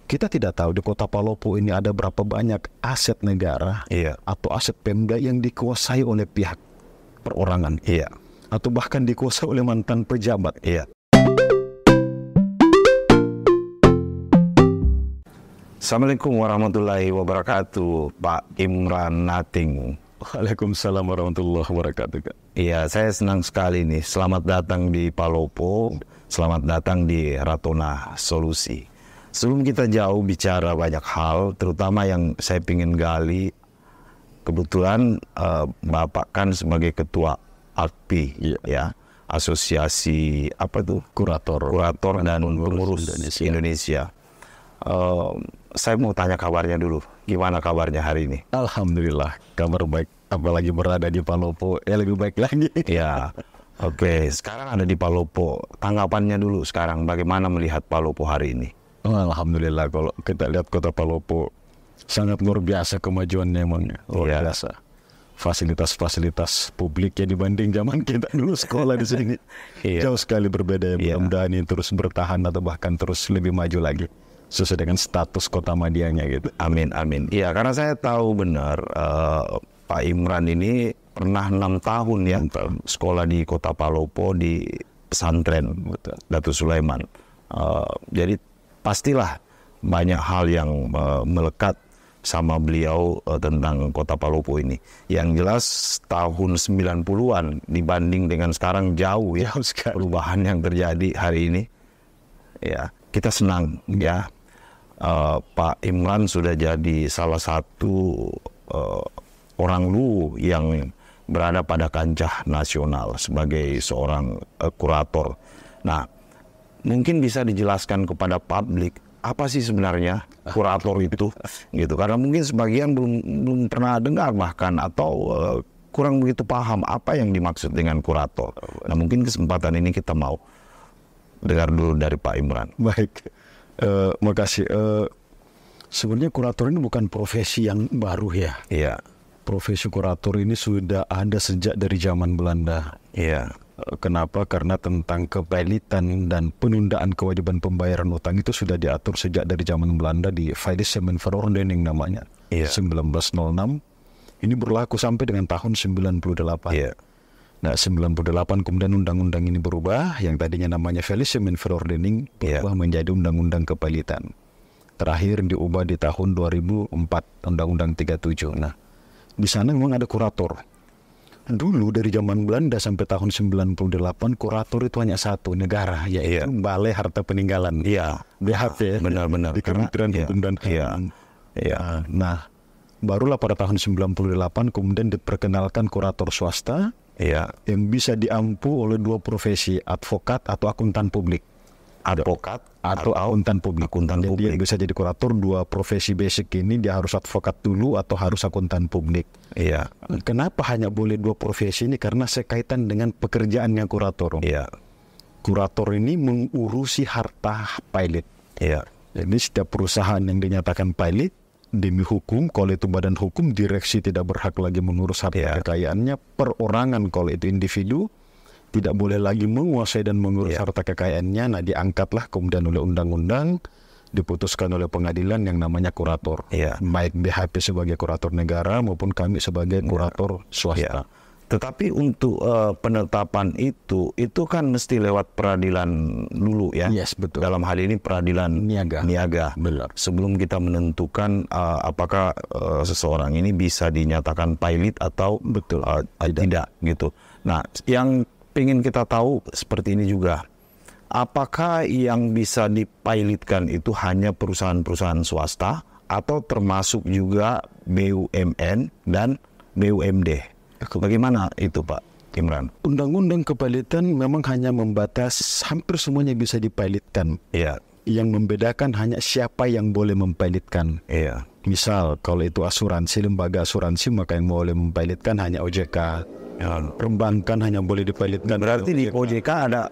kita tidak tahu di Kota Palopo ini ada berapa banyak aset negara atau aset Pemda yang dikuasai oleh pihak perorangan, atau bahkan dikuasai oleh mantan pejabat. Assalamualaikum warahmatullahi wabarakatuh, Pak Imran Nating. Waalaikumsalam warahmatullahi wabarakatuh. Iya, saya senang sekali nih. Selamat datang di Palopo, selamat datang di Ratona Solusi. Sebelum kita jauh bicara banyak hal, terutama yang saya ingin gali, kebetulan Bapak kan sebagai ketua ALPI, Asosiasi Kurator dan Pengurus Indonesia. Saya mau tanya kabarnya dulu. Gimana kabarnya hari ini? Alhamdulillah, kabar baik. Apalagi berada di Palopo, lebih baik lagi. Ya, oke. Sekarang ada di Palopo. Tanggapannya dulu sekarang, bagaimana melihat Palopo hari ini? Alhamdulillah, kalau kita lihat Kota Palopo sangat luar biasa kemajuannya emangnya. Luar biasa. Fasilitas-fasilitas publik ya dibanding zaman kita dulu sekolah di sini. Jauh sekali berbeda ya. Mudah-mudahan ini terus bertahan atau bahkan terus lebih maju lagi sesuai dengan status kota Madianya gitu. Amin, amin. Iya, karena saya tahu benar Pak Imran ini pernah 6 tahun ya sekolah di Kota Palopo di pesantren Datuk Sulaiman. Jadi pastilah banyak hal yang melekat sama beliau tentang Kota Palopo ini. Yang jelas tahun 90-an dibanding dengan sekarang jauh ya perubahan yang terjadi hari ini. Ya, kita senang ya. Pak Imran sudah jadi salah satu orang lu yang berada pada kancah nasional sebagai seorang kurator. Nah, mungkin bisa dijelaskan kepada publik apa sih sebenarnya kurator itu, gitu. Karena mungkin sebagian belum pernah dengar bahkan atau kurang begitu paham apa yang dimaksud dengan kurator. Nah, mungkin kesempatan ini kita mau dengar dulu dari Pak Imran. Baik. Makasih. Sebenarnya kurator ini bukan profesi yang baru ya. Iya. Profesi kurator ini sudah ada sejak dari zaman Belanda. Iya. Kenapa? Karena tentang kepelitan dan penundaan kewajiban pembayaran utang itu sudah diatur sejak dari zaman Belanda di Faillissemen Verordening namanya. 1906. Ini berlaku sampai dengan tahun 98. Iya. Nah, 98 kemudian undang-undang ini berubah, yang tadinya namanya Faillissemen Verordening berubah menjadi undang-undang kepelitan. Terakhir diubah di tahun 2004, Undang-Undang 37. Nah, di sana memang ada kurator. Dulu dari zaman Belanda sampai tahun 98, kurator itu hanya satu negara, yaitu Balai Harta Peninggalan. BHP. Benar-benar. Di Kementerian Hukum dan HAM. Nah, barulah pada tahun 98 kemudian diperkenalkan kurator swasta. Yang bisa diampu oleh dua profesi, advokat atau akuntan publik. Advokat atau akuntan publik. Jadi yang bisa jadi kurator dua profesi basic ini, dia harus advokat dulu atau harus akuntan publik. Kenapa hanya boleh dua profesi ini? Karena sekaitan dengan pekerjaannya kurator. Kurator ini mengurusi harta pilot. Jadi setiap perusahaan yang dinyatakan pilot demi hukum, kalau itu badan hukum, direksi tidak berhak lagi mengurus harta kekayaannya. Perorangan, kalau itu individu, tidak boleh lagi menguasai dan mengurus harta kekayaannya. Nah, diangkatlah kemudian oleh undang-undang, diputuskan oleh pengadilan yang namanya kurator. Baik BHP sebagai kurator negara maupun kami sebagai kurator swasta. Tetapi untuk penetapan itu kan mesti lewat peradilan dulu ya. Betul. Dalam hal ini peradilan niaga. Benar. Sebelum kita menentukan apakah seseorang ini bisa dinyatakan pilot atau tidak gitu. Nah, yang ingin kita tahu seperti ini juga. Apakah yang bisa dipilotkan itu hanya perusahaan-perusahaan swasta atau termasuk juga BUMN dan BUMD? Bagaimana itu Pak Imran? Undang-undang kepilitan memang hanya membatas hampir semuanya bisa dipilotkan. Yang membedakan hanya siapa yang boleh mempilotkan. Misal kalau itu asuransi, lembaga asuransi, maka yang boleh mempilotkan hanya OJK. Perbankan hanya boleh dipilotkan. Berarti di OJK ada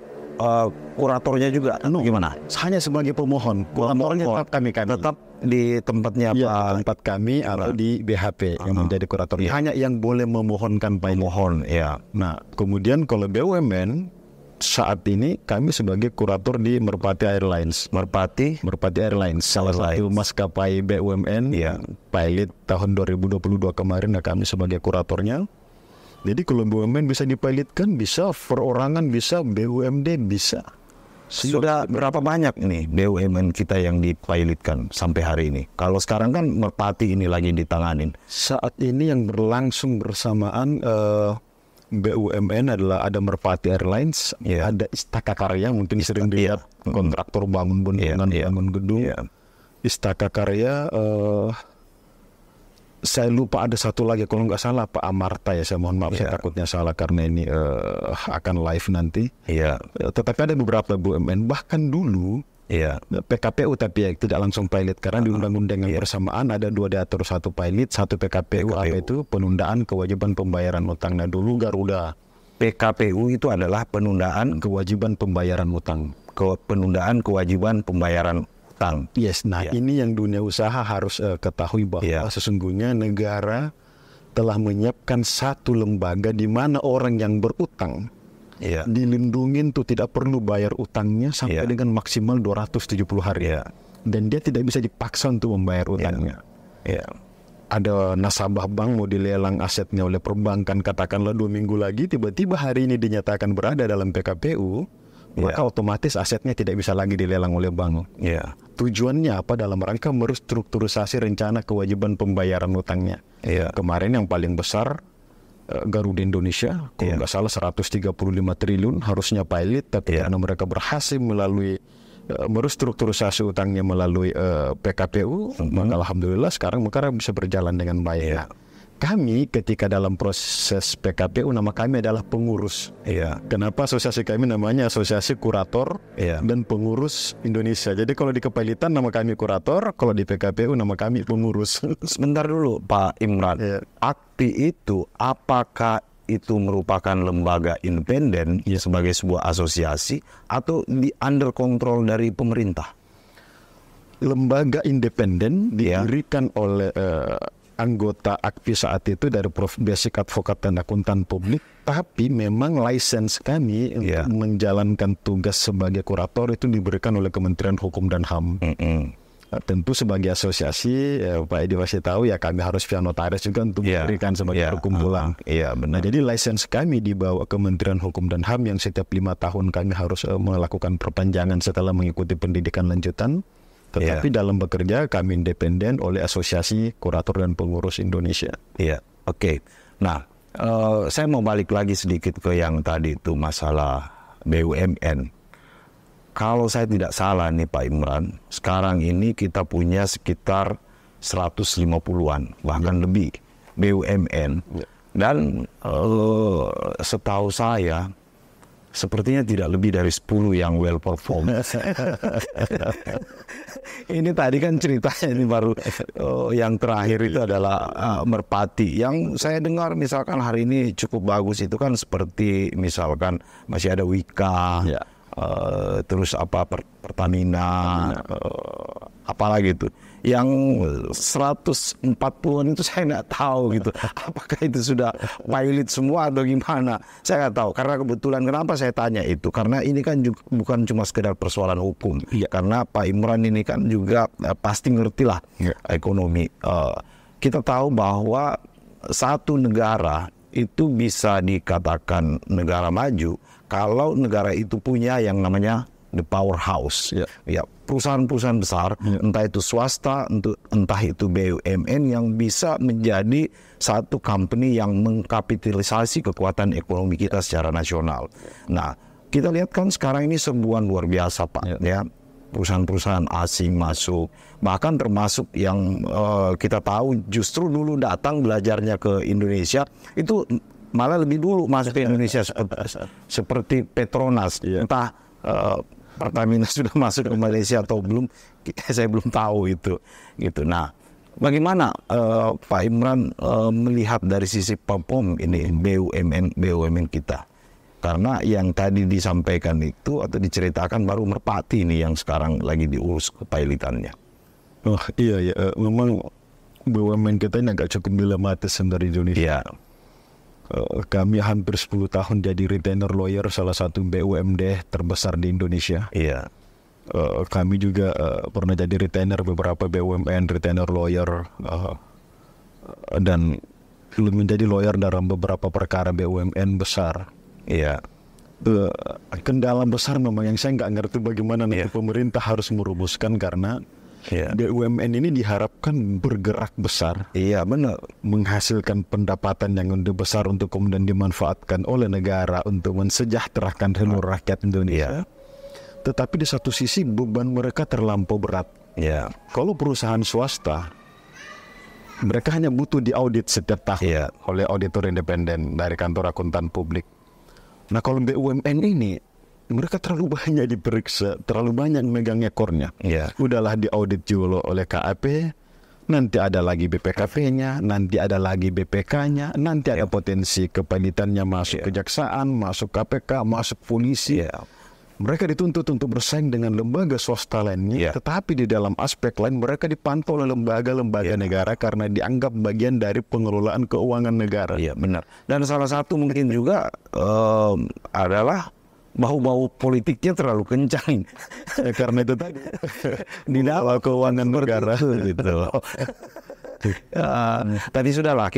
kuratornya juga? Gimana? Hanya sebagai pemohon. Kuratornya tetap kami. Tetap di tempatnya tempat kami atau di BHP yang menjadi kurator. Hanya yang boleh memohonkan pilot. Nah, kemudian kalau BUMN saat ini kami sebagai kurator di Merpati Airlines. Merpati Airlines, salah satu maskapai BUMN, pilot tahun 2022 kemarin, kami sebagai kuratornya. Jadi kalau BUMN bisa dipilotkan, bisa perorangan, bisa BUMD, bisa. Sudah berapa banyak nih BUMN kita yang dipilotkan sampai hari ini? Kalau sekarang kan Merpati ini lagi ditanganin. Saat ini yang berlangsung bersamaan BUMN adalah ada Merpati Airlines, ada Istaka Karya, mungkin sering dilihat kontraktor bangun bendungan, bangun gedung. Istaka Karya, saya lupa ada satu lagi kalau nggak salah Pak Amarta ya, saya mohon maaf saya takutnya salah karena ini akan live nanti. Tetapi ada beberapa BUMN bahkan dulu PKPU tapi tidak langsung pilot karena di undang-undang yang bersamaan ada 2 diatur, 1 pilot, 1 PKPU. Apa itu? Penundaan kewajiban pembayaran utang. Nah dulu Garuda. PKPU itu adalah penundaan kewajiban pembayaran utang. Penundaan kewajiban pembayaran utang. Yes, nah ini yang dunia usaha harus ketahui bahwa sesungguhnya negara telah menyiapkan satu lembaga di mana orang yang berutang dilindungi tuh tidak perlu bayar utangnya sampai dengan maksimal 270 hari. Dan dia tidak bisa dipaksa untuk membayar utangnya. Ada nasabah bank mau dilelang asetnya oleh perbankan, katakanlah 2 minggu lagi, tiba-tiba hari ini dinyatakan berada dalam PKPU, maka otomatis asetnya tidak bisa lagi dilelang oleh bank. Tujuannya apa? Dalam rangka merestrukturisasi rencana kewajiban pembayaran utangnya. Kemarin yang paling besar Garuda Indonesia, kalau nggak salah 135 triliun harusnya pilot, tapi karena mereka berhasil melalui merestrukturisasi utangnya melalui PKPU, maka alhamdulillah sekarang mereka bisa berjalan dengan baik. Kami ketika dalam proses PKPU nama kami adalah pengurus. Kenapa asosiasi kami namanya Asosiasi Kurator dan Pengurus Indonesia. Jadi kalau di kepailitan nama kami kurator, kalau di PKPU nama kami pengurus. Sebentar dulu Pak Imran. AKPI itu apakah itu merupakan lembaga independen sebagai sebuah asosiasi atau di under control dari pemerintah? Lembaga independen didirikan oleh anggota AKPI saat itu dari Prof. Basic Advokat dan Akuntan Publik, tapi memang lisensi kami untuk menjalankan tugas sebagai kurator itu diberikan oleh Kementerian Hukum dan HAM. Tentu sebagai asosiasi, Pak Edi pasti tahu ya kami harus via notaris juga untuk memberikan sebagai perkumpulan. Nah, jadi lisensi kami dibawa Kementerian Hukum dan HAM yang setiap 5 tahun kami harus melakukan perpanjangan setelah mengikuti pendidikan lanjutan. Tetapi dalam bekerja kami independen oleh Asosiasi Kurator dan Pengurus Indonesia. Oke. Nah, saya mau balik lagi sedikit ke yang tadi itu masalah BUMN. Kalau saya tidak salah nih Pak Imran, sekarang ini kita punya sekitar 150-an, bahkan lebih BUMN. Dan setahu saya, sepertinya tidak lebih dari 10 yang well perform. Ini tadi kan ceritanya ini baru yang terakhir itu adalah Merpati. Yang saya dengar misalkan hari ini cukup bagus itu kan seperti misalkan masih ada Wika, terus apa Pertamina, apalagi itu. Yang 140-an itu saya nggak tahu gitu. Apakah itu sudah pilot semua atau gimana? Saya nggak tahu. Karena kebetulan kenapa saya tanya itu? Karena ini kan juga, bukan cuma sekedar persoalan hukum. Karena Pak Imran ini kan juga pasti ngerti lah ekonomi. Kita tahu bahwa satu negara itu bisa dikatakan negara maju kalau negara itu punya yang namanya the powerhouse, perusahaan-perusahaan besar, entah itu swasta, entah itu BUMN yang bisa menjadi satu company yang mengkapitalisasi kekuatan ekonomi kita secara nasional. Nah, kita lihat kan sekarang ini serbuan luar biasa Pak, perusahaan-perusahaan asing masuk, bahkan termasuk yang kita tahu justru dulu datang belajarnya ke Indonesia itu malah lebih dulu masuk ke Indonesia seperti Petronas, entah Pertamina sudah masuk ke Malaysia atau belum, saya belum tahu itu. Gitu. Nah, bagaimana Pak Imran melihat dari sisi perform ini BUMN kita? Karena yang tadi disampaikan itu atau diceritakan baru Merpati ini yang sekarang lagi diurus kepailitannya. Oh iya, memang BUMN kita ini agak cukup dilematis dari Indonesia. Kami hampir 10 tahun jadi retainer lawyer salah satu BUMD terbesar di Indonesia. Iya. Kami juga pernah jadi retainer beberapa BUMN, retainer lawyer, dan menjadi lawyer dalam beberapa perkara BUMN besar. Iya. Kendala besar memang yang saya nggak ngerti bagaimana nanti pemerintah harus merumuskan, karena BUMN ini diharapkan bergerak besar. Iya, benar. Menghasilkan pendapatan yang besar untuk kemudian dimanfaatkan oleh negara untuk mensejahterakan seluruh rakyat Indonesia. Tetapi di satu sisi beban mereka terlampau berat. Ya. Kalau perusahaan swasta, mereka hanya butuh diaudit setiap tahun oleh auditor independen dari kantor akuntan publik. Nah, kalau BUMN ini, mereka terlalu banyak diperiksa, terlalu banyak megang ekornya. Udahlah diaudit dulu oleh KAP, nanti ada lagi BPKP-nya, nanti ada lagi BPK-nya, nanti ada potensi kepanitannya masuk kejaksaan, masuk KPK, masuk polisi. Mereka dituntut untuk bersaing dengan lembaga swasta lainnya, tetapi di dalam aspek lain mereka dipantau oleh lembaga-lembaga negara karena dianggap bagian dari pengelolaan keuangan negara. Iya, benar. Dan salah satu mungkin juga adalah bau-bau politiknya terlalu kencang. Karena itu tadi di dalam keuangan negara gitu. Tadi sudahlah,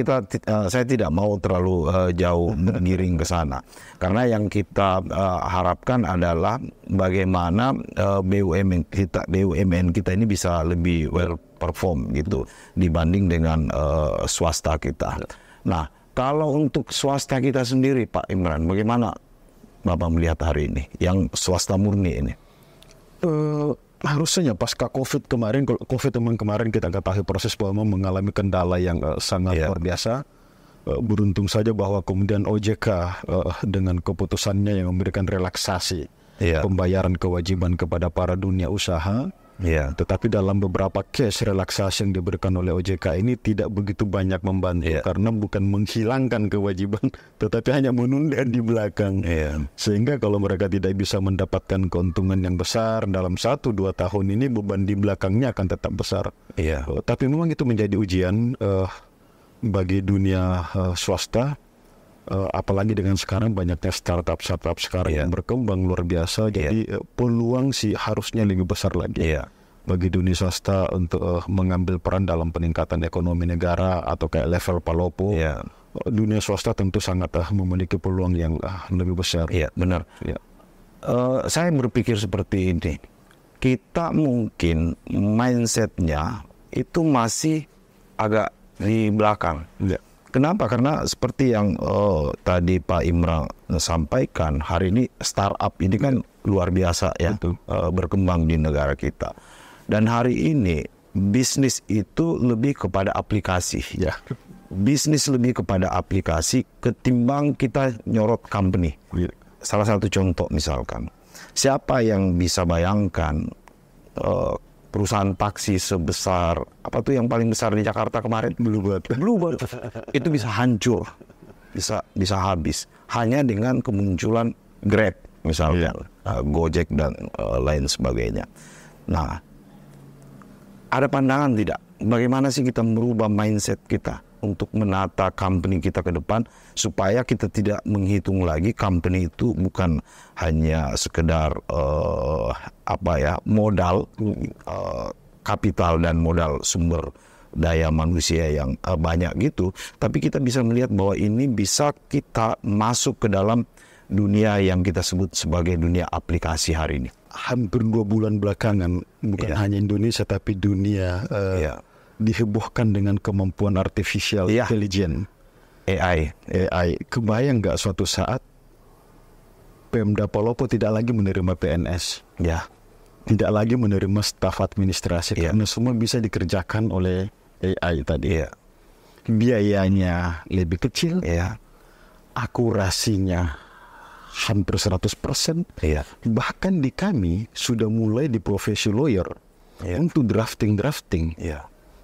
saya tidak mau terlalu jauh mengiring ke sana, karena yang kita harapkan adalah bagaimana BUMN kita ini bisa lebih well perform gitu dibanding dengan swasta kita. Nah, kalau untuk swasta kita sendiri, Pak Imran, bagaimana Bapak melihat hari ini yang swasta murni ini? Harusnya pasca COVID kemarin, COVID memang kemarin kita ketahui proses bahwa mengalami kendala yang sangat luar biasa. Beruntung saja bahwa kemudian OJK dengan keputusannya yang memberikan relaksasi pembayaran kewajiban kepada para dunia usaha. Tetapi dalam beberapa case relaksasi yang diberikan oleh OJK ini tidak begitu banyak membantu, karena bukan menghilangkan kewajiban, tetapi hanya menunda di belakang. Sehingga kalau mereka tidak bisa mendapatkan keuntungan yang besar dalam 1-2 tahun ini, beban di belakangnya akan tetap besar. Tapi memang itu menjadi ujian bagi dunia swasta. Apalagi dengan sekarang banyaknya startup sekarang yang berkembang luar biasa. Jadi peluang sih harusnya lebih besar lagi bagi dunia swasta untuk mengambil peran dalam peningkatan ekonomi negara atau kayak level Palopo. Dunia swasta tentu sangat memiliki peluang yang lebih besar. Iya, benar. Saya berpikir seperti ini. Kita mungkin mindsetnya itu masih agak di belakang. Kenapa? Karena seperti yang tadi Pak Imran sampaikan, hari ini startup ini kan luar biasa berkembang di negara kita. Dan hari ini bisnis itu lebih kepada aplikasi. Bisnis lebih kepada aplikasi ketimbang kita nyorot company. Salah satu contoh misalkan, siapa yang bisa bayangkan perusahaan taksi sebesar apa tuh yang paling besar di Jakarta kemarin, Bluebird itu bisa hancur, bisa habis hanya dengan kemunculan Grab misalnya, Gojek dan lain sebagainya. Nah, ada pandangan tidak bagaimana sih kita merubah mindset kita untuk menata company kita ke depan, supaya kita tidak menghitung lagi company itu bukan hanya sekedar modal, kapital dan modal sumber daya manusia yang banyak gitu, tapi kita bisa melihat bahwa ini bisa kita masuk ke dalam dunia yang kita sebut sebagai dunia aplikasi hari ini. Hampir 2 bulan belakangan, bukan hanya Indonesia tapi dunia dihebohkan dengan kemampuan artificial intelligence, AI. Kebayang nggak suatu saat Pemda Palopo tidak lagi menerima PNS, tidak lagi menerima staf administrasi, karena semua bisa dikerjakan oleh AI tadi. Biayanya lebih kecil, akurasinya hampir 100%. Bahkan di kami sudah mulai di profesi lawyer untuk drafting.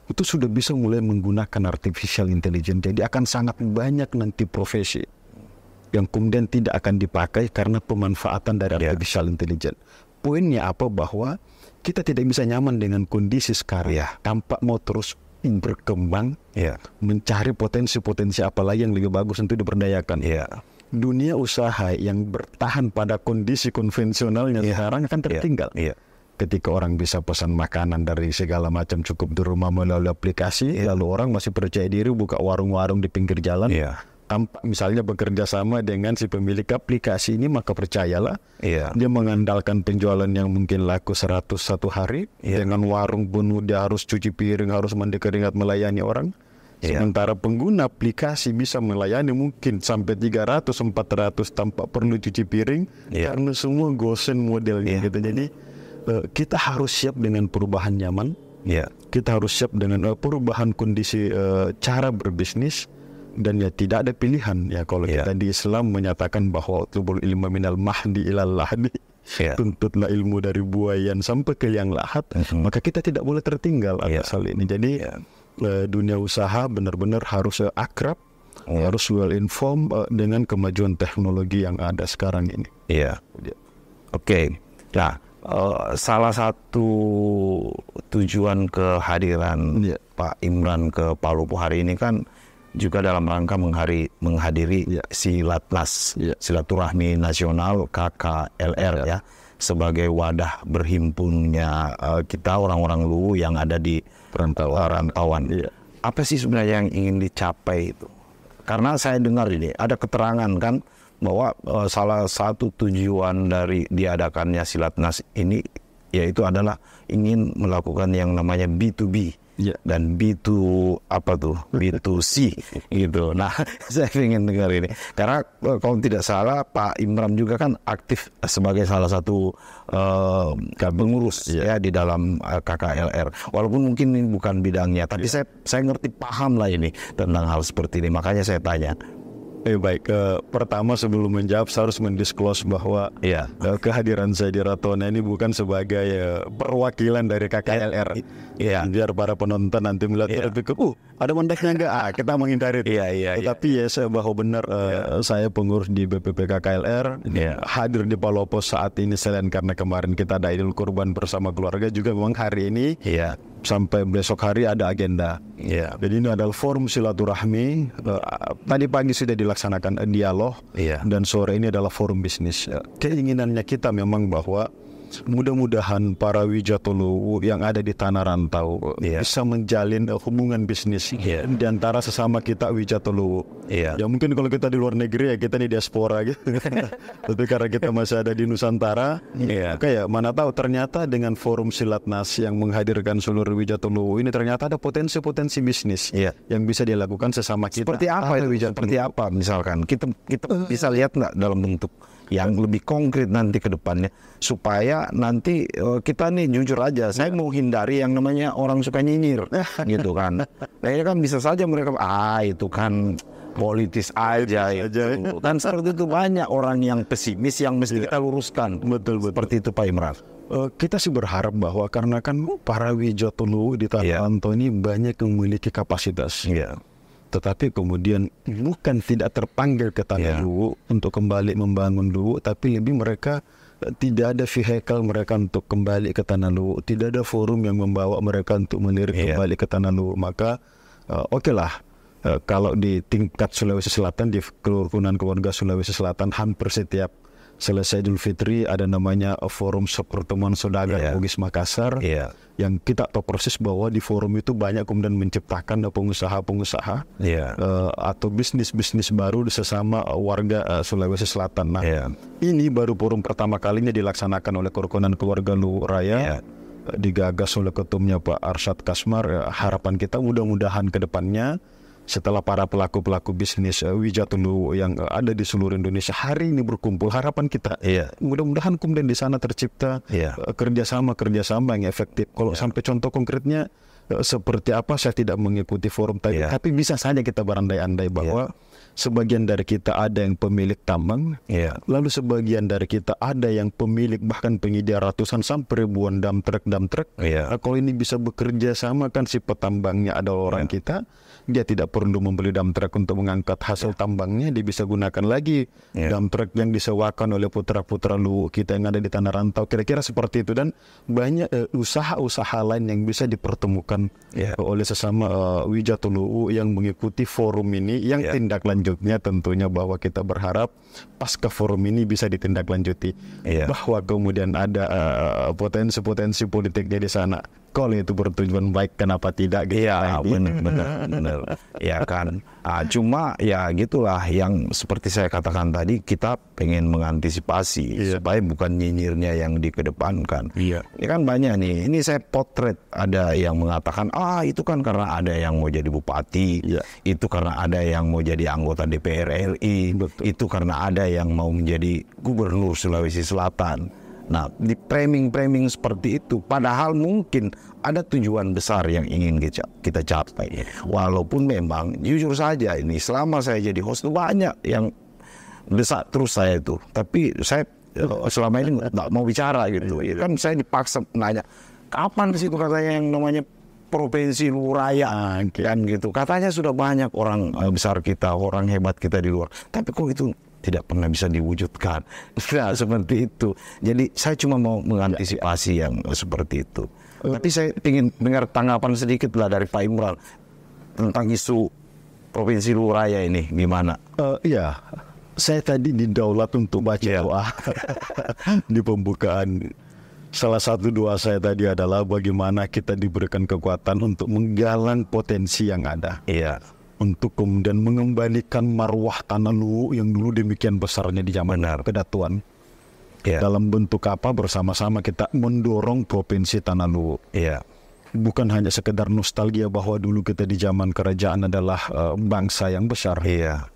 Itu sudah bisa mulai menggunakan artificial intelligence. Jadi akan sangat banyak nanti profesi yang kemudian tidak akan dipakai karena pemanfaatan dari artificial intelligence. Poinnya apa? Bahwa kita tidak bisa nyaman dengan kondisi sekarang tanpa mau terus berkembang, mencari potensi-potensi apa lagi yang lebih bagus untuk diberdayakan. Dunia usaha yang bertahan pada kondisi konvensionalnya sekarang akan tertinggal. Ketika orang bisa pesan makanan dari segala macam cukup di rumah melalui aplikasi, lalu orang masih percaya diri buka warung-warung di pinggir jalan. Tanpa misalnya bekerja sama dengan si pemilik aplikasi ini, maka percayalah dia mengandalkan penjualan yang mungkin laku 100 satu hari, dengan warung penuh, dia harus cuci piring, harus mandi keringat melayani orang. Sementara pengguna aplikasi bisa melayani mungkin sampai 300-400 tanpa perlu cuci piring, karena semua gosen modelnya gitu. Jadi kita harus siap dengan perubahan nyaman, kita harus siap dengan perubahan kondisi cara berbisnis. Dan ya tidak ada pilihan ya kalau kita di Islam menyatakan bahwa tubul ilmu minal mahdi ilal lahdi, tuntutlah ilmu dari buayan sampai ke liang lahat, maka kita tidak boleh tertinggal atas hal ini. Jadi dunia usaha benar-benar harus akrab, harus well informed dengan kemajuan teknologi yang ada sekarang ini. Oke. Nah, salah satu tujuan kehadiran Pak Imran ke Palopo hari ini kan juga dalam rangka menghadiri Silatnas, Silaturahmi Nasional KKLR sebagai wadah berhimpunnya kita orang-orang Luwu yang ada di rantauan. Apa sih sebenarnya yang ingin dicapai itu? Karena saya dengar ini ada keterangan kan bahwa salah satu tujuan dari diadakannya Silatnas ini yaitu adalah ingin melakukan yang namanya B2B. Dan B2C gitu. Nah, saya ingin dengar ini karena kalau tidak salah Pak Imran juga kan aktif sebagai salah satu pengurus di dalam KKLR. Walaupun mungkin ini bukan bidangnya, tapi saya ngerti paham lah ini tentang hal seperti ini. Makanya saya tanya. Baik, pertama sebelum menjawab saya harus mendisclose bahwa kehadiran saya di Ratona ini bukan sebagai perwakilan dari KKLR. Biar para penonton nanti melihat berpikir, ada mendeknya enggak? Kita menghindari itu. Tetapi saya bahwa benar saya pengurus di BPP KKLR, hadir di Palopo saat ini selain karena kemarin kita ada Idul Kurban bersama keluarga, juga memang hari ini sampai besok hari ada agenda. Jadi ini adalah forum silaturahmi. Tadi pagi sudah dilaksanakan dialog, dan sore ini adalah forum bisnis. Keinginannya kita memang bahwa mudah-mudahan para wijatulu yang ada di tanah rantau bisa menjalin hubungan bisnis di antara sesama kita wijatulu. Ya mungkin kalau kita di luar negeri kita di diaspora gitu. Tapi karena kita masih ada di Nusantara, kayak mana tahu ternyata dengan forum Silatnas yang menghadirkan seluruh wijatulu ini ternyata ada potensi-potensi bisnis yang bisa dilakukan sesama kita. Seperti apa itu? Seperti apa misalkan kita bisa lihat nggak dalam bentuk yang lebih konkret nanti ke depannya, supaya nanti kita nih jujur aja, saya mau hindari yang namanya orang suka nyinyir gitu kan. Nah ini kan bisa saja mereka itu kan politis aja itu. Dan seperti itu banyak orang yang pesimis yang mesti kita luruskan. Betul. Seperti itu Pak Imran. Kita sih berharap bahwa karena kan para wijatulu di tanah rantau ini banyak yang memiliki kapasitas. Tetapi kemudian bukan tidak terpanggil ke tanah Luwu untuk kembali membangun Luwu, tapi lebih mereka tidak ada vehikel mereka untuk kembali ke tanah Luwu, tidak ada forum yang membawa mereka untuk melirik kembali ke tanah Luwu. Maka kalau di tingkat Sulawesi Selatan, di kerukunan keluarga Sulawesi Selatan, hampir setiap selesai Idul Fitri ada namanya forum pertemuan saudagar Bugis Makassar, yang kita tahu persis bahwa di forum itu banyak kemudian menciptakan pengusaha-pengusaha atau bisnis-bisnis baru sesama warga Sulawesi Selatan. Nah, ini baru forum pertama kalinya dilaksanakan oleh kerukunan keluarga Luwu Raya, digagas oleh ketumnya Pak Arsyad Kasmar. Harapan kita mudah-mudahan ke depannya setelah para pelaku-pelaku bisnis wijatulu yang ada di seluruh Indonesia hari ini berkumpul, harapan kita mudah-mudahan kemudian di sana tercipta kerjasama yang efektif. Kalau sampai contoh konkretnya seperti apa saya tidak mengikuti forum tadi, tapi bisa saja kita berandai-andai bahwa sebagian dari kita ada yang pemilik tambang, lalu sebagian dari kita ada yang pemilik bahkan penyedia ratusan sampai ribuan dump truck. Kalau ini bisa bekerja sama, kan si petambangnya adalah orang kita, dia tidak perlu membeli dump truck untuk mengangkat hasil tambangnya, dia bisa gunakan lagi dump truck yang disewakan oleh putra-putra Luwu kita yang ada di tanah rantau. Kira-kira seperti itu, dan banyak usaha-usaha lain yang bisa dipertemukan oleh sesama Wijatulu yang mengikuti forum ini, yang tindak lanjutnya tentunya bahwa kita berharap pasca forum ini bisa ditindaklanjuti, bahwa kemudian ada potensi-potensi politiknya di sana. Kalau itu bertujuan baik, kenapa tidak? Gitu. Iya, benar. Ya kan. Cuma ya gitulah, yang seperti saya katakan tadi, kita pengen mengantisipasi supaya bukan nyinyirnya yang dikedepankan. Ini kan banyak nih. Ini saya potret, ada yang mengatakan itu kan karena ada yang mau jadi bupati, itu karena ada yang mau jadi anggota DPR RI, itu karena ada yang mau menjadi gubernur Sulawesi Selatan. Nah, di framing seperti itu, padahal mungkin ada tujuan besar yang ingin kita capai. Walaupun memang jujur saja ini, selama saya jadi host itu banyak yang desak terus saya itu, tapi saya selama ini nggak mau bicara gitu. Kan saya dipaksa nanya, kapan sih itu katanya yang namanya provinsi Luraya kan gitu. Katanya sudah banyak orang besar kita, orang hebat kita di luar, tapi kok itu tidak pernah bisa diwujudkan. Nah, seperti itu. Jadi saya cuma mau mengantisipasi yang seperti itu. Tapi saya ingin dengar tanggapan sedikit lah dari Pak Imran tentang isu provinsi Luraya ini gimana? Saya tadi didaulat untuk baca doa di pembukaan. Salah satu doa saya tadi adalah bagaimana kita diberikan kekuatan untuk menggalang potensi yang ada. Untuk kemudian mengembalikan marwah Tanah Luwu yang dulu demikian besarnya di zaman kedatuan. Dalam bentuk apa? Bersama-sama kita mendorong provinsi Tanah Luwu. Bukan hanya sekedar nostalgia bahwa dulu kita di zaman kerajaan adalah bangsa yang besar.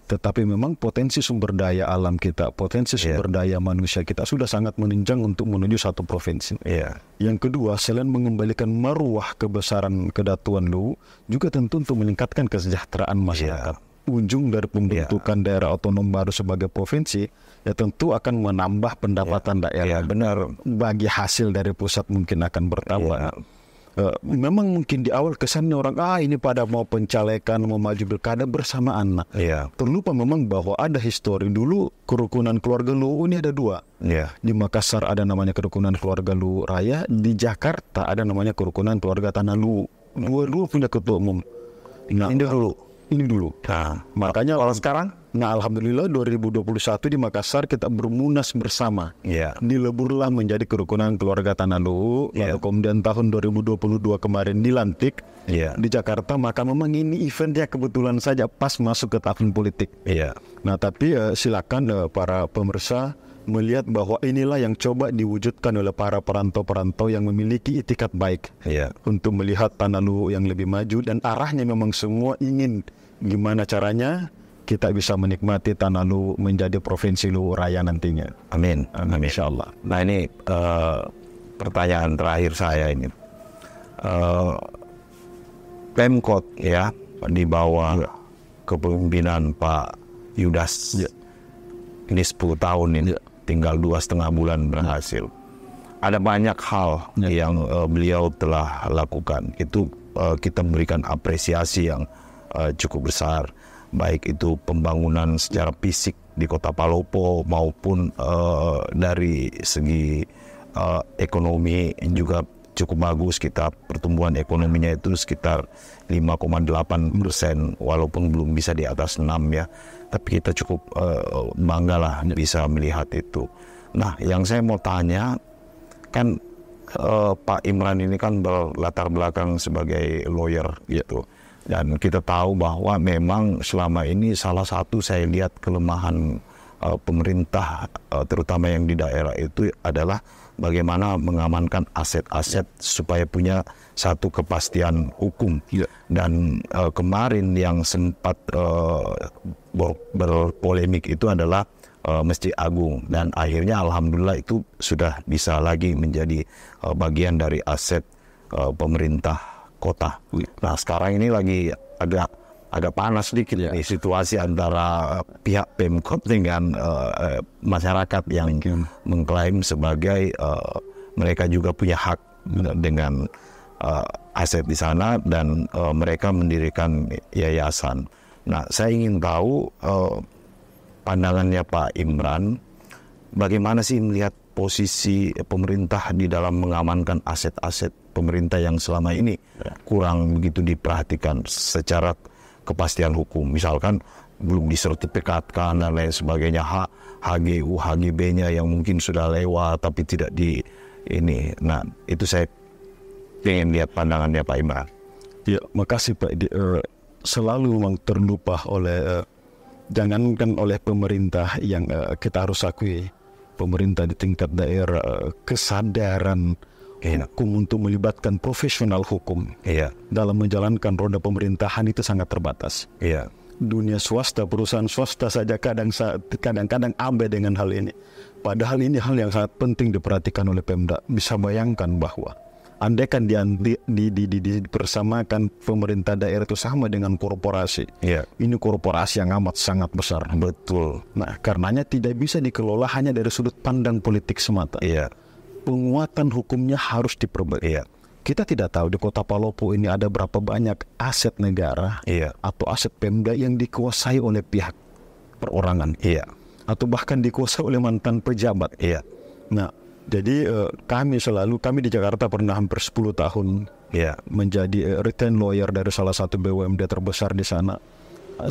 Tetapi memang potensi sumber daya alam kita, potensi sumber daya manusia kita sudah sangat menunjang untuk menuju satu provinsi. Yang kedua, selain mengembalikan marwah kebesaran kedatuan Luwu, juga tentu untuk meningkatkan kesejahteraan masyarakat. Ujung dari pembentukan daerah otonom baru sebagai provinsi, ya tentu akan menambah pendapatan daerah. Bagi hasil dari pusat mungkin akan bertambah. Memang mungkin di awal kesannya orang ini pada mau pencalekan, mau maju pilkada bersamaan. Terlupa memang bahwa ada histori dulu kerukunan keluarga Luwu ini ada dua. Di Makassar ada namanya kerukunan keluarga Luwu Raya, di Jakarta ada namanya kerukunan keluarga Tanah Luwu. Dua-dua punya ketua umum. Ini dulu. Makanya kalau sekarang, alhamdulillah 2021 di Makassar kita bermunas bersama. Dileburlah menjadi kerukunan keluarga Tanah Luwu. Lalu kemudian tahun 2022 kemarin dilantik di Jakarta. Maka memang ini eventnya kebetulan saja pas masuk ke tahun politik. Nah, tapi silakan para pemirsa melihat bahwa inilah yang coba diwujudkan oleh para perantau-perantau yang memiliki itikat baik untuk melihat Tanah Luwu yang lebih maju, dan arahnya memang semua ingin gimana caranya kita bisa menikmati Tanah Luwu menjadi provinsi Luwu Raya nantinya. Amin. Insyaallah. Nah, ini pertanyaan terakhir saya ini. Pemkot di bawah kepemimpinan Pak Yudas ini 10 tahun ini, tinggal 2,5 bulan berhasil. Ada banyak hal yang beliau telah lakukan. Itu kita berikan apresiasi yang cukup besar. Baik itu pembangunan secara fisik di Kota Palopo maupun dari segi ekonomi juga cukup bagus. Kita pertumbuhan ekonominya itu sekitar 5,8%, walaupun belum bisa di atas 6 ya. Tapi kita cukup bangga lah bisa melihat itu. Nah, yang saya mau tanya, kan Pak Imran ini kan berlatar belakang sebagai lawyer gitu. Dan kita tahu bahwa memang selama ini salah satu saya lihat kelemahan pemerintah, terutama yang di daerah itu adalah bagaimana mengamankan aset-aset supaya punya satu kepastian hukum. Dan kemarin yang sempat berpolemik itu adalah Masjid Agung, dan akhirnya alhamdulillah itu sudah bisa lagi menjadi bagian dari aset pemerintah kota. Nah, sekarang ini lagi agak panas sedikit nih situasi antara pihak Pemkot dengan masyarakat yang mengklaim sebagai mereka juga punya hak dengan aset di sana, dan mereka mendirikan yayasan. Nah, saya ingin tahu pandangannya Pak Imran, bagaimana sih melihat posisi pemerintah di dalam mengamankan aset-aset pemerintah yang selama ini kurang begitu diperhatikan secara kepastian hukum. Misalkan belum disertifikatkan dan lain sebagainya, HGU, HGB-nya yang mungkin sudah lewat tapi tidak di ini. Nah, itu saya ingin lihat pandangannya Pak Imran. Ya, makasih Pak. Selalu memang terlupa oleh jangankan oleh pemerintah yang kita harus akui, pemerintah di tingkat daerah, kesadaran hukum untuk melibatkan profesional hukum dalam menjalankan roda pemerintahan itu sangat terbatas. Dunia swasta, perusahaan swasta saja kadang-kadang abai dengan hal ini. Padahal ini hal yang sangat penting diperhatikan oleh Pemda. Bisa bayangkan bahwa andaikan dipersamakan pemerintah daerah itu sama dengan korporasi. Ini korporasi yang amat sangat besar. Betul. Nah, karenanya tidak bisa dikelola hanya dari sudut pandang politik semata. Penguatan hukumnya harus diperbaiki. Kita tidak tahu di Kota Palopo ini ada berapa banyak aset negara atau aset Pemda yang dikuasai oleh pihak perorangan, atau bahkan dikuasai oleh mantan pejabat. Nah, jadi kami di Jakarta pernah hampir 10 tahun menjadi retained lawyer dari salah satu BUMD terbesar di sana.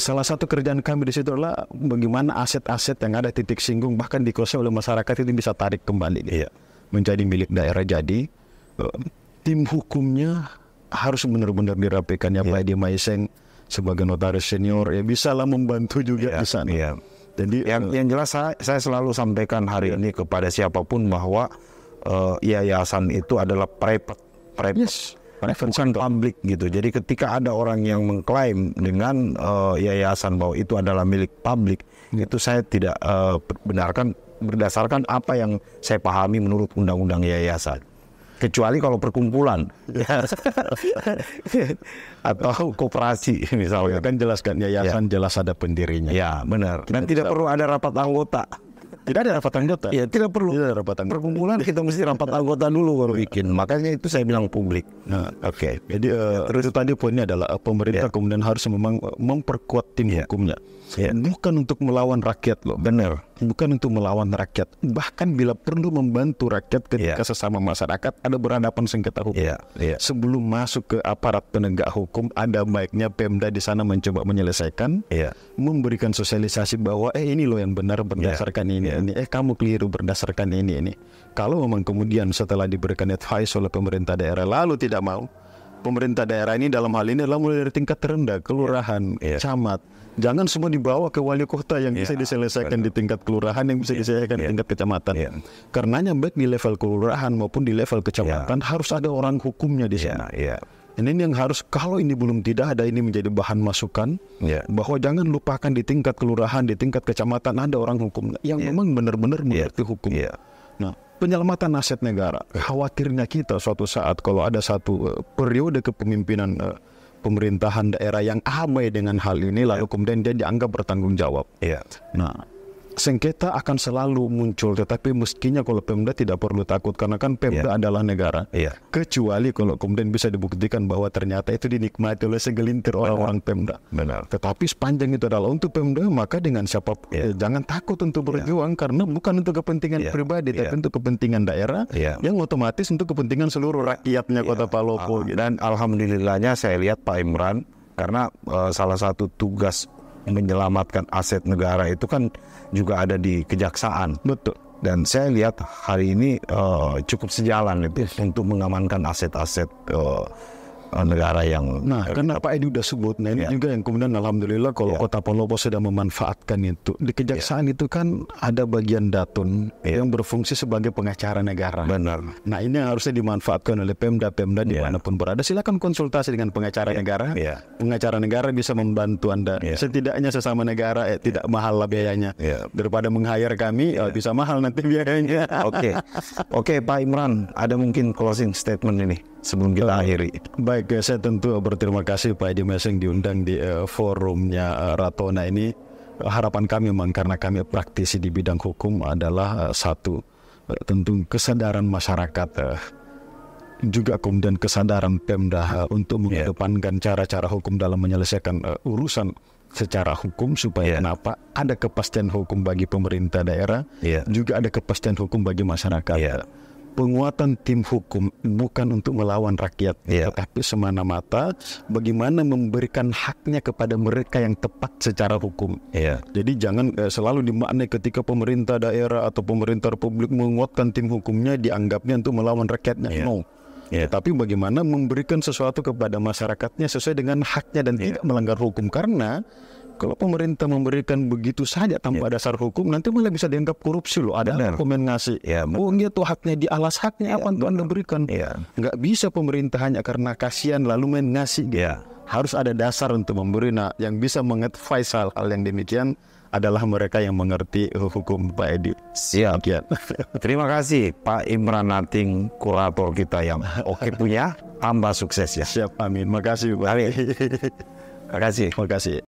Salah satu kerjaan kami di situ adalah bagaimana aset-aset yang ada titik singgung bahkan dikuasai oleh masyarakat itu bisa tarik kembali menjadi milik daerah. Jadi tim hukumnya harus benar-benar dirapikan ya Pak Edi Maiseng sebagai notaris senior ya bisalah membantu juga di sana. Jadi yang jelas saya selalu sampaikan hari ini kepada siapapun bahwa yayasan itu adalah private bukan publik gitu. Jadi ketika ada orang yang mengklaim dengan yayasan bahwa itu adalah milik publik, itu saya tidak benarkan berdasarkan apa yang saya pahami menurut undang-undang yayasan. Kecuali kalau perkumpulan atau koperasi misalnya. Kan jelaskan yayasan jelas ada pendirinya. Ya benar. Dan tidak perlu ada rapat anggota. Tidak ada rapat anggota. Ya tidak perlu. Tidak ada rapat anggota. Perkumpulan kita mesti rapat anggota dulu baru bikin. Makanya itu saya bilang publik. Nah, oke. Jadi terus tadi poinnya adalah pemerintah kemudian harus memang memperkuat tim hukumnya. Bukan untuk melawan rakyat loh. Benar. Bukan untuk melawan rakyat. Bahkan bila perlu membantu rakyat ketika sesama masyarakat ada berhadapan sengketa hukum. Sebelum masuk ke aparat penegak hukum, ada baiknya Pemda di sana mencoba menyelesaikan, memberikan sosialisasi bahwa ini loh yang benar berdasarkan ini. Kamu keliru berdasarkan ini. Kalau memang kemudian setelah diberikan advice oleh pemerintah daerah lalu tidak mau, pemerintah daerah ini dalam hal ini adalah mulai dari tingkat terendah, kelurahan, camat. Jangan semua dibawa ke wali kota yang bisa diselesaikan di tingkat kelurahan, yang bisa diselesaikan di tingkat kecamatan. Karenanya baik di level kelurahan maupun di level kecamatan harus ada orang hukumnya di sana. Ini yang harus, kalau ini belum tidak ada, ini menjadi bahan masukan bahwa jangan lupakan di tingkat kelurahan, di tingkat kecamatan ada orang hukum yang memang benar-benar mengerti hukum. Nah, penyelamatan aset negara, khawatirnya kita suatu saat kalau ada satu periode kepemimpinan pemerintahan daerah yang abai dengan hal ini lalu kemudian dia dianggap bertanggung jawab. Nah, sengketa akan selalu muncul, tetapi mestinya kalau Pemda tidak perlu takut karena kan Pemda adalah negara. Kecuali kalau kemudian bisa dibuktikan bahwa ternyata itu dinikmati oleh segelintir orang-orang Pemda. Tetapi sepanjang itu adalah untuk Pemda, maka dengan siapa jangan takut untuk berjuang karena bukan untuk kepentingan pribadi tapi untuk kepentingan daerah yang otomatis untuk kepentingan seluruh rakyatnya Kota Palopo. Dan alhamdulillahnya saya lihat Pak Imran, karena salah satu tugas menyelamatkan aset negara itu kan juga ada di kejaksaan. Betul. Dan saya lihat hari ini cukup sejalan itu untuk mengamankan aset-aset negara yang... Nah, karena Pak Edi udah sebut, nah ini juga yang kemudian alhamdulillah kalau Kota Palopo sudah memanfaatkan itu. Di kejaksaan itu kan ada bagian datun yang berfungsi sebagai pengacara negara. Benar. Nah, ini yang harusnya dimanfaatkan oleh Pemda-Pemda dimanapun berada. Silakan konsultasi dengan pengacara negara. Pengacara negara bisa membantu Anda. Setidaknya sesama negara tidak mahal lah biayanya. Daripada meng-hire kami, bisa mahal nanti biayanya. Oke, Pak Imran, ada mungkin closing statement ini sebelum kita akhiri. Baik, saya tentu berterima kasih Pak Edi Maiseng diundang di forumnya Ratona ini. Harapan kami memang karena kami praktisi di bidang hukum adalah satu, tentu kesadaran masyarakat, juga kemudian kesadaran Pemda untuk mengedepankan cara-cara hukum dalam menyelesaikan urusan secara hukum supaya kenapa ada kepastian hukum bagi pemerintah daerah, juga ada kepastian hukum bagi masyarakat. penguatan tim hukum bukan untuk melawan rakyat, tetapi semata-mata bagaimana memberikan haknya kepada mereka yang tepat secara hukum. Jadi jangan selalu dimaknai ketika pemerintah daerah atau pemerintah republik menguatkan tim hukumnya dianggapnya untuk melawan rakyatnya. No. Tapi bagaimana memberikan sesuatu kepada masyarakatnya sesuai dengan haknya dan tidak melanggar hukum. Karena kalau pemerintah memberikan begitu saja tanpa dasar hukum, nanti malah bisa dianggap korupsi loh. Ada komen ngasih, oh dia tuh haknya di alas haknya apa tuh Anda berikan? Nggak bisa pemerintah hanya karena kasihan lalu main ngasih. Harus ada dasar untuk memberi. Nah, yang bisa mengadvise hal-hal yang demikian adalah mereka yang mengerti hukum, Pak Edi. Siap. Terima kasih Pak Imran Nating, kurator kita yang oke punya. Tambah sukses ya. Siap, amin. Makasih Pak. Terima kasih. Makasih.